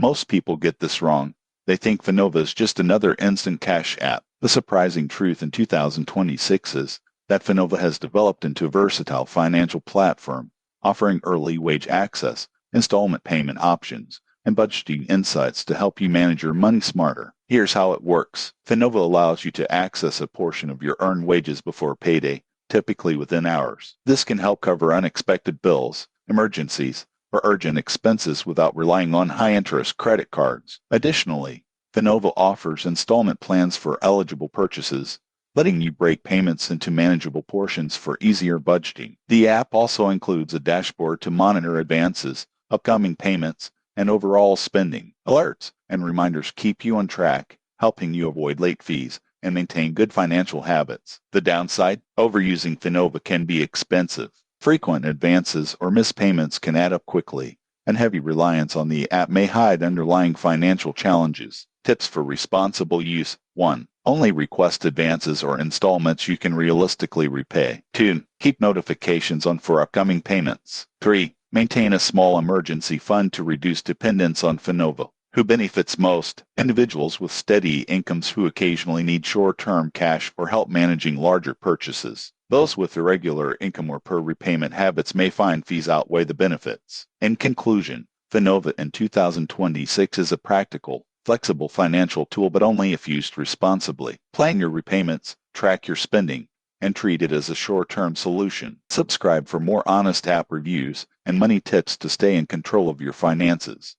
Most people get this wrong. They think Finova is just another instant cash app. The surprising truth in 2026 is that Finova has developed into a versatile financial platform, offering early wage access, installment payment options, and budgeting insights to help you manage your money smarter. Here's how it works. Finova allows you to access a portion of your earned wages before payday, typically within hours. This can help cover unexpected bills, emergencies, or urgent expenses without relying on high-interest credit cards. Additionally, Finova offers installment plans for eligible purchases, letting you break payments into manageable portions for easier budgeting. The app also includes a dashboard to monitor advances, upcoming payments, and overall spending. Alerts and reminders keep you on track, helping you avoid late fees and maintain good financial habits. The downside? Overusing Finova can be expensive. Frequent advances or missed payments can add up quickly, and heavy reliance on the app may hide underlying financial challenges. Tips for responsible use. 1. Only request advances or installments you can realistically repay. 2. Keep notifications on for upcoming payments. 3. Maintain a small emergency fund to reduce dependence on Finova. Who benefits most? Individuals with steady incomes who occasionally need short-term cash for help managing larger purchases. Those with irregular income or per repayment habits may find fees outweigh the benefits. In conclusion, Finova in 2026 is a practical, flexible financial tool, but only if used responsibly. Plan your repayments, track your spending, and treat it as a short-term solution. Subscribe for more honest app reviews and money tips to stay in control of your finances.